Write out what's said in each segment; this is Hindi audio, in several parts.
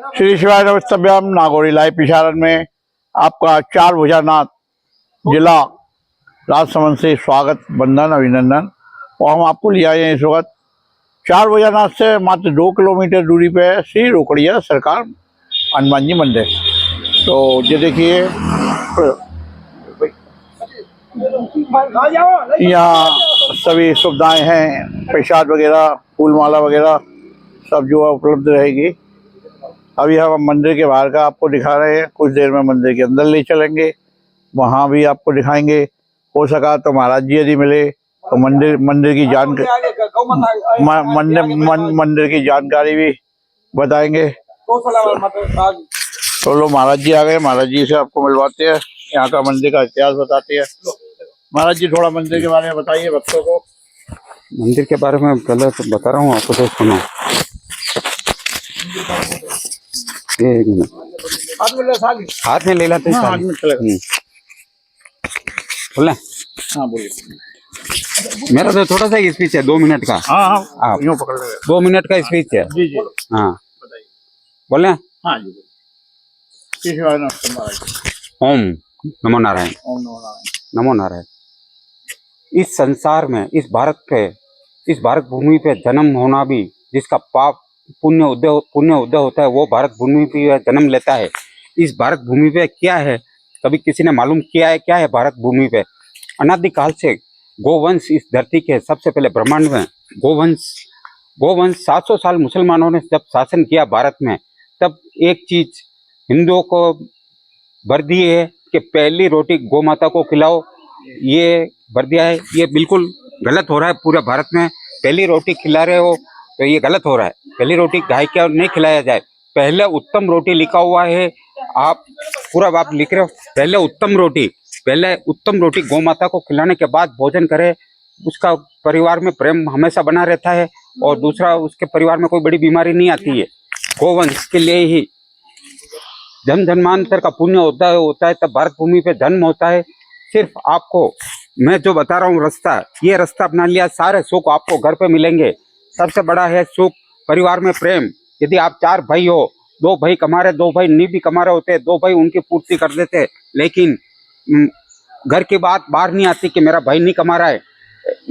श्री शिवाय नमस्तभ्यम। नागौरी लाइव प्रसारण में आपका चार भुजानाथ जिला राजसमंद से स्वागत, वंदन, अभिनंदन। और हम आपको ले आए हैं इस वक्त चार भुजानाथ से मात्र 2 किलोमीटर दूरी पे श्री रोकड़िया सरकार हनुमान जी मंदिर। तो ये देखिए यहाँ सभी सुविधाएं हैं, प्रसाद वगैरह, फूल माला वगैरह सब जो है उपलब्ध रहेगी। अभी हम मंदिर के बाहर का आपको दिखा रहे हैं, कुछ देर में मंदिर के अंदर ले चलेंगे, वहाँ भी आपको दिखाएंगे। हो सका तो महाराज जी यदि मिले तो मंदिर की मंदिर की जानकारी भी बताएंगे। तो लो महाराज जी आ गए, महाराज जी से आपको मिलवाते हैं, यहाँ का मंदिर का इतिहास बताते हैं। महाराज जी थोड़ा मंदिर के बारे में बताइए भक्तों को। मंदिर के बारे में गलत बता रहा हूँ आपको तो सुनो। एक मिनट, हाथ में ले लाते हैं। हाथ में चलेगा। बोले हाँ बोलिए। मेरा तो थोड़ा सा स्पीच है 2 मिनट का। हाँ आप यूँ पकड़ लेगा। 2 मिनट का स्पीच है। जी जी हाँ बताइए। बोले हाँ जी श्री शिवाय नमस्ते महाराज। ओम नमो नारायण। ओम नमो नारायण। नमो नारायण। इस संसार में, इस भारत भूमि पे जन्म होना भी, जिसका पाप पुण्य उदय होता है, वो भारत भूमि पे जन्म लेता है। इस भारत भूमि पे क्या है, कभी किसी ने मालूम किया है क्या है भारत भूमि पे? अनादिकाल से गोवंश इस धरती के सबसे पहले ब्रह्मांड में गोवंश 700 साल मुसलमानों ने जब शासन किया भारत में, तब एक चीज हिंदुओं को वर दी है कि पहली रोटी गौ माता को खिलाओ। ये वर दिया है, ये बिल्कुल गलत हो रहा है पूरे भारत में। पहली रोटी खिला रहे हो तो ये गलत हो रहा है। पहली रोटी गाय को नहीं खिलाया जाए, पहले उत्तम रोटी लिखा हुआ है। आप पूरा आप लिख रहे हो, पहले उत्तम रोटी गौ माता को खिलाने के बाद भोजन करे। उसका परिवार में प्रेम हमेशा बना रहता है, और दूसरा उसके परिवार में कोई बड़ी बीमारी नहीं आती है। गोवंश के लिए ही जन्म जन्मांतर का पुण्य होता है, तब भारत भूमि पे जन्म होता है। सिर्फ आपको मैं जो बता रहा हूँ रास्ता, ये रास्ता अपना लिया, सारे सुख आपको घर पे मिलेंगे। सबसे बड़ा है सुख परिवार में प्रेम। यदि आप 4 भाई हो, 2 भाई कमा रहे, 2 भाई नहीं भी कमा रहे होते, 2 भाई उनकी पूर्ति कर देते, लेकिन घर की बात बाहर नहीं आती कि मेरा भाई नहीं कमा रहा है।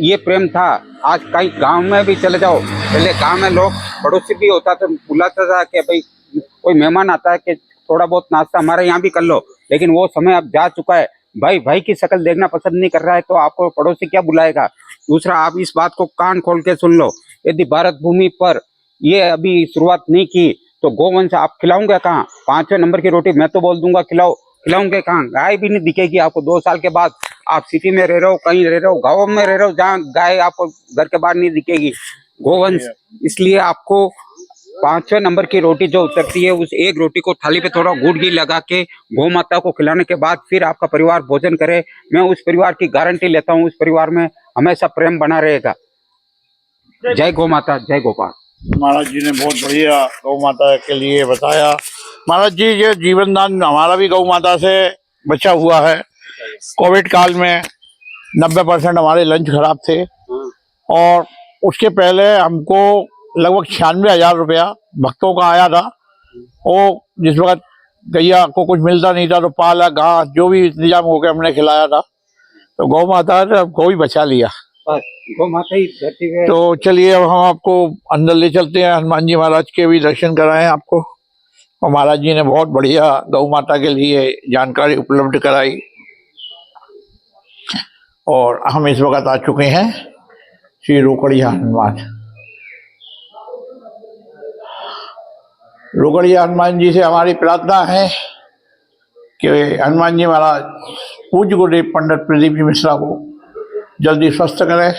ये प्रेम था। आज कहीं गांव में भी चले जाओ, पहले गांव में लोग पड़ोसी भी होता तो बुलाता था कि भाई कोई मेहमान आता है कि थोड़ा बहुत नाश्ता हमारे यहाँ भी कर लो, लेकिन वो समय अब जा चुका है। भाई की शक्ल देखना पसंद नहीं कर रहा है तो आपको पड़ोसी क्या बुलाएगा। दूसरा, आप इस बात को कान खोल के सुन लो, यदि भारत भूमि पर ये अभी शुरुआत नहीं की तो गोवंश आप खिलाऊंगे कहाँ? 5वें नंबर की रोटी मैं तो बोल दूंगा खिलाऊंगे कहाँ? गाय भी नहीं दिखेगी आपको 2 साल के बाद। आप सिटी में रह रहे हो, कहीं रह रहे हो, गाँव में रह रहे हो, जहाँ गाय आपको घर के बाहर नहीं दिखेगी। गोवंश इसलिए आपको 5वें नंबर की रोटी जो उतरती है, उस एक रोटी को थाली पे थोड़ा गुड़ घी लगा के गौ माता को खिलाने के बाद फिर आपका परिवार भोजन करे। मैं उस परिवार की गारंटी लेता हूँ, उस परिवार में हमेशा प्रेम बना रहेगा। जय गौ माता, जय गोपाल। महाराज जी ने बहुत बढ़िया गौ माता के लिए बताया। महाराज जी ये जीवन दान हमारा भी गौ माता से बचा हुआ है। कोविड काल में 90% हमारे लंच खराब थे, और उसके पहले हमको लगभग 96,000 रुपया भक्तों का आया था। वो जिस वक्त गैया को कुछ मिलता नहीं था तो पाला घास जो भी इंतजाम हो गया हमने खिलाया था। तो गौ माता ने गौ ही बचा लिया। गौ माता ही धरती है। तो चलिए अब हम आपको अंदर ले चलते हैं, हनुमान जी महाराज के भी दर्शन कराएं आपको। और महाराज जी ने बहुत बढ़िया गौ माता के लिए जानकारी उपलब्ध कराई। और हम इस वक्त आ चुके हैं श्री रोकड़िया हनुमान जी से हमारी प्रार्थना है कि हनुमान जी महाराज पूज्य गुरुदेव पंडित प्रदीप जी मिश्रा को जल्दी स्वस्थ करें,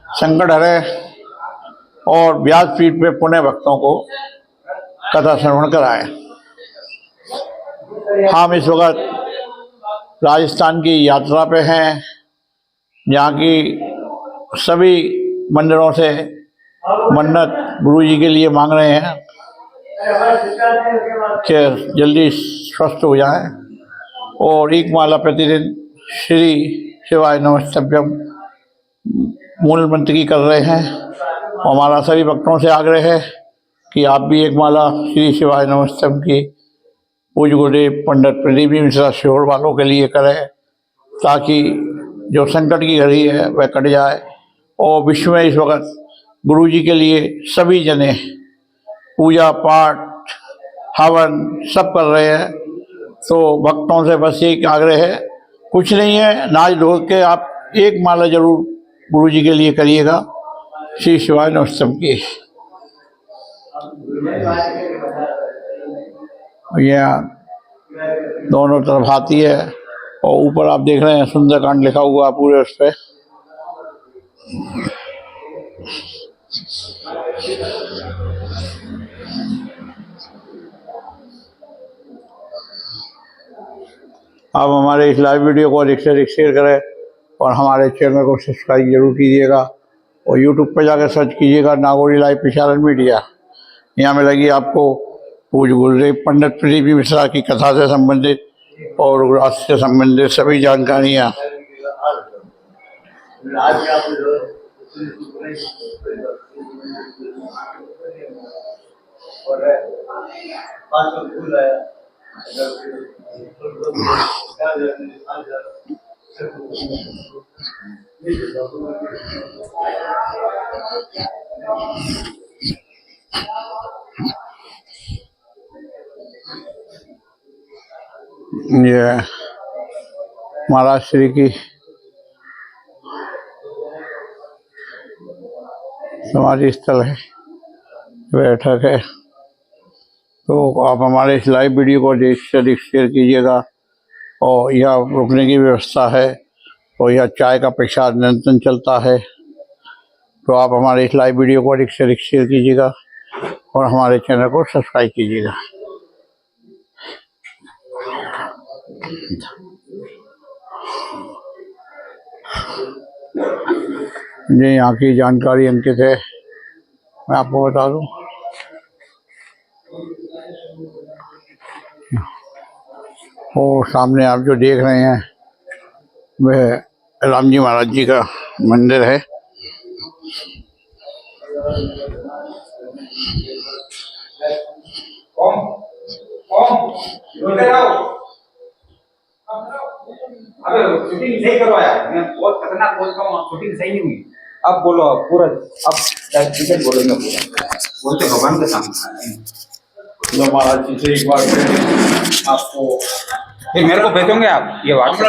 संकट हरें, और व्यासपीठ पे पुण्य भक्तों को कथा श्रवण कराएं। हम इस वक्त राजस्थान की यात्रा पे हैं, जहाँ की सभी मंदिरों से मन्नत गुरु जी के लिए मांग रहे हैं कि जल्दी स्वस्थ हो जाएं, और 1 माला प्रतिदिन श्री शिवाय नमस्तभ्यम मूल मंत्र की कर रहे हैं। हमारा सभी भक्तों से आग्रह है कि आप भी एक माला श्री शिवाय नमस्तम की पूज्य गुरुदेव पंडित प्रदीप जी मिश्रा शोर वालों के लिए करें, ताकि जो संकट की घड़ी है वह कट जाए। और विश्व में इस वक्त गुरु जी के लिए सभी जने पूजा पाठ हवन सब कर रहे हैं, तो भक्तों से बस एक आग्रह है, कुछ नहीं है, नाच धो के आप एक माला जरूर गुरु जी के लिए करिएगा। श्री शिवाय नमस्तम की। यह दोनों तरफ हाथी है और ऊपर आप देख रहे हैं सुंदरकांड लिखा हुआ पूरे उस पे। आप हमारे इस लाइव वीडियो को अधिक से अधिक शेयर करें और हमारे चैनल को सब्सक्राइब जरूर कीजिएगा और यूट्यूब पर जाकर सर्च कीजिएगा नागौरी लाइव प्रसारण मीडिया। यहाँ मिलेगी आपको पूज्य गुरुदेव पंडित प्रदीप जी मिश्रा की कथा से संबंधित और राष्ट्र से संबंधित सभी जानकारियाँ। ये महाराज श्री की समाधि स्थल है, बैठक है। तो आप हमारे इस लाइव वीडियो को अधिक से अधिक शेयर कीजिएगा और यह रुकने की व्यवस्था है और यह चाय का प्रसाद निरंतर चलता है। तो आप हमारे इस लाइव वीडियो को अधिक से अधिक शेयर कीजिएगा और हमारे चैनल को सब्सक्राइब कीजिएगा। ये यहाँ की जानकारी अंकित है, मैं आपको बता दूं। और सामने आप जो देख रहे हैं वह राम जी महाराज जी का मंदिर है। अबे शूटिंग नहीं करवाया, मैं बहुत खतरनाक बोल रहा हूँ, शूटिंग सही नहीं हुई। अब बोलो पूरा, अब टिकट बोलेंगे पूरा, बोलते भगवान के सामने। तो महाराज जी से एक बार आपको फिर मेरे को भेजोगे आप ये व्हाट्सएप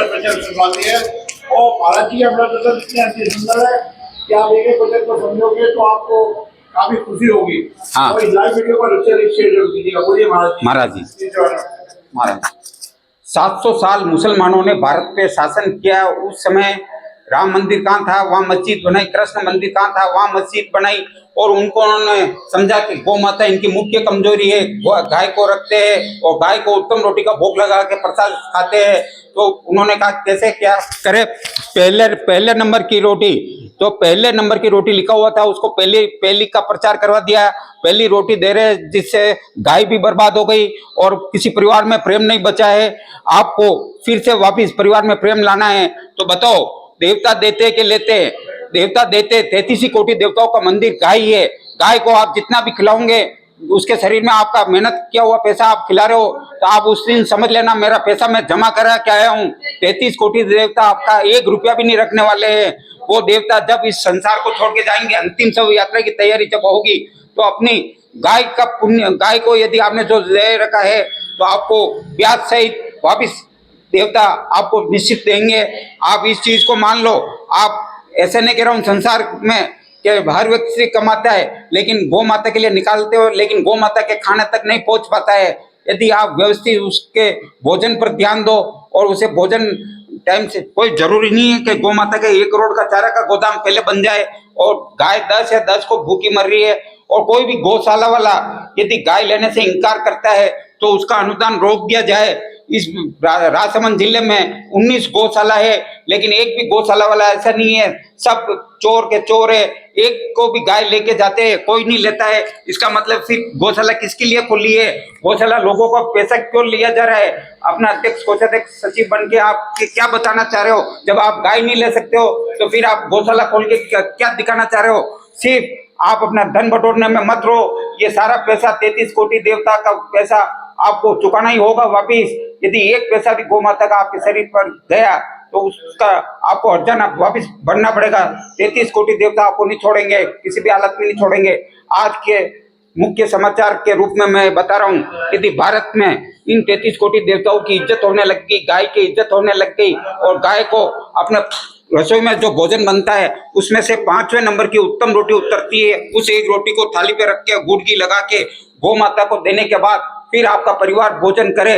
है। और महाराज जी अपना प्रदर्शन इतनी अच्छी सुंदर है कि आप एक एक बजट को समझोगे तो आपको काफी खुशी होगी। हाँ। और इस लाइव वीडियो को शेयर जरूर कीजिएगा। बोलिए महाराज जी। महाराज 700 साल मुसलमानों ने भारत पे शासन किया। उस समय राम मंदिर कहाँ था, वहाँ मस्जिद बनाई। कृष्ण मंदिर कहाँ था, वहाँ मस्जिद बनाई। और उनको उन्होंने समझा कि गौ माता इनकी मुख्य कमजोरी है, गाय को रखते हैं और गाय को उत्तम रोटी का भोग लगा के प्रसाद खाते हैं। तो उन्होंने कहा कैसे क्या करे, पहले नंबर की रोटी, तो पहले नंबर की रोटी लिखा हुआ था, उसको पहली का प्रचार करवा दिया। पहली रोटी दे रहे, जिससे गाय भी बर्बाद हो गई और किसी परिवार में प्रेम नहीं बचा है। आपको फिर से वापिस परिवार में प्रेम लाना है तो बताओ, देवता देते कि लेते? देवता देते। 33 कोटि देवताओं का मंदिर गाय है। गाय को आप जितना भी खिलाओगे, उसके शरीर में आपका मेहनत किया हुआ पैसा आप खिला रहे हो, तो आप उस दिन समझ लेना मेरा पैसा मैं जमा करा के आया हूँ। 33 कोटि देवता आपका 1 रुपया भी नहीं रखने वाले हैं। वो देवता जब इस संसार को छोड़ के जाएंगे, अंतिम शव यात्रा की तैयारी जब होगी, तो अपनी गाय का पुण्य, गाय को यदि आपने जो दे रखा है तो आपको ब्याज सहित वापिस देवता आपको निश्चित देंगे। आप इस चीज को मान लो। आप ऐसे नहीं कह रहा हूँ संसार में कि हर व्यक्ति कमाता है, लेकिन गौ माता के लिए निकालते हो, लेकिन गौ माता के खाने तक नहीं पहुंच पाता है। यदि आप व्यवस्थित उसके भोजन पर ध्यान दो और उसे भोजन टाइम से, कोई जरूरी नहीं है कि गौ माता के 1 करोड़ का चारा का गोदाम पहले बन जाए और गाय 10 या 10 को भूखी मर रही है। और कोई भी गौशाला वाला यदि गाय लेने से इंकार करता है तो उसका अनुदान रोक दिया जाए। इस राजसमंद जिले में 19 गौशाला है, लेकिन एक भी गौशाला वाला ऐसा नहीं है, सब चोर के चोर है। एक को भी गाय लेके जाते हैं, कोई नहीं लेता है। इसका मतलब सिर्फ गौशाला किसके लिए खोली है? गौशाला लोगों का पैसा क्यों लिया जा रहा है? अपना अध्यक्ष, कोषाध्यक्ष, सचिव बन के आप क्या बताना चाह रहे हो? जब आप गाय नहीं ले सकते हो तो फिर आप गौशाला खोल के क्या दिखाना चाह रहे हो? सिर्फ आप अपना धन बटोरने में मत रहो। ये सारा पैसा 33 कोटि देवता का पैसा आपको चुकाना ही होगा वापिस। यदि एक पैसा भी गौ माता का आपके शरीर पर गया तो उसका आपको अर्जन वापिस भरना पड़ेगा। 33 कोटि देवता आपको नहीं छोड़ेंगे, किसी भी हालत में नहीं छोड़ेंगे। आज के मुख्य समाचार के रूप में मैं बता रहा हूँ, यदि भारत में इन 33 कोटि देवताओं की इज्जत होने लग गई, गाय की इज्जत होने लग गई, और गाय को अपने रसोई में जो भोजन बनता है उसमें से 5वें नंबर की उत्तम रोटी उतरती है, उस एक रोटी को थाली पे रख के गुड़ घी लगा के गौ माता को देने के बाद फिर आपका परिवार भोजन करे।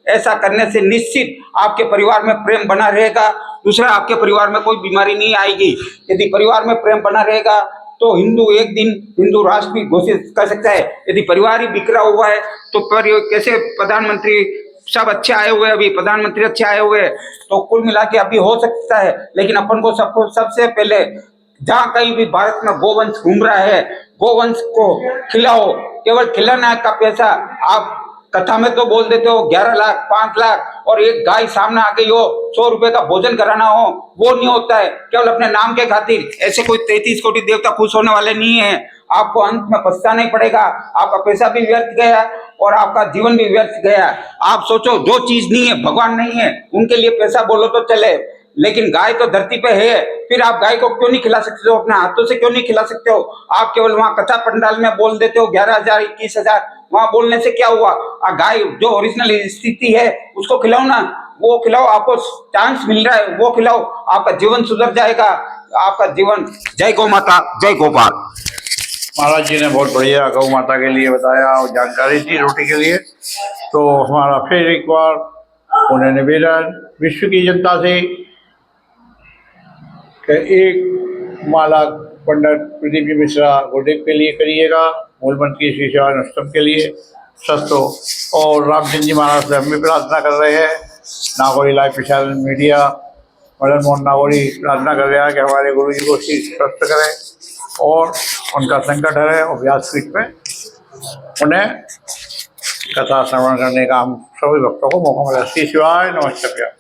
ऐसा करने से निश्चित आपके परिवार में प्रेम बना रहेगा। दूसरा, आपके परिवार में कोई बीमारी नहीं आएगी। यदि परिवार में प्रेम बना रहेगा तो हिंदू एक दिन हिंदू राष्ट्र भी घोषित कर सकता है। यदि परिवार ही बिखरा हुआ है तो कैसे प्रधानमंत्री सब अच्छे आए हुए, अभी प्रधानमंत्री अच्छे आए हुए, तो कुल मिला के अभी हो सकता है। लेकिन अपन को सबसे पहले जहाँ कहीं भी भारत में गोवंश घूम रहा है, गोवंश को खिलाओ। केवल खिलाना का पैसा आप कथा में तो बोल देते हो 11 लाख 5 लाख, और एक गाय सामने आ गई हो 100 रुपए का भोजन कराना हो, वो नहीं होता है। केवल अपने नाम के खातिर ऐसे कोई 33 कोटि देवता खुश होने वाले नहीं है। आपको अंत में पछताना ही पड़ेगा। आपका पैसा भी व्यर्थ गया और आपका जीवन भी व्यर्थ गया। आप सोचो, जो चीज नहीं है, भगवान नहीं है, उनके लिए पैसा बोलो तो चले, लेकिन गाय तो धरती पे है, फिर आप गाय को क्यों नहीं खिला सकते हो? अपने हाथों से क्यों नहीं खिला सकते हो? आप केवल वहां कथा पंडाल में बोल देते हो 11,000 21,000, वहां बोलने से क्या हुआ? गाय जो ओरिजिनल स्थिति है उसको खिलाओ ना, वो खिलाओ। आपको चांस मिल रहा है, वो खिलाओ, आपका जीवन सुधर जाएगा। आपका जीवन। जय गौ माता, जय गोपाल। महाराज जी ने बहुत बढ़िया गौ माता के लिए बताया और जानकारी दी रोटी के लिए। तो हमारा फिर एक बार उन्हें निवेदन विश्व की जनता से कि एक माला पंडित प्रदीप जी मिश्रा गुरुदेव के लिए करिएगा, मूलमंत्र की श्री सेवा नष्टम के लिए सस्तो। और रामचंद्र जी महाराज से हम भी प्रार्थना कर रहे हैं, नागौरी लाइव प्रसारण मीडिया मदन मोहन नागौरी प्रार्थना कर रहा है कि हमारे गुरु जी को स्वस्थ करें और उनका संकट हरे, और व्यासपीठ में उन्हें कथा श्रवण करने का हम सभी भक्तों को मौका मिला। श्री शिवाय नमस्कार।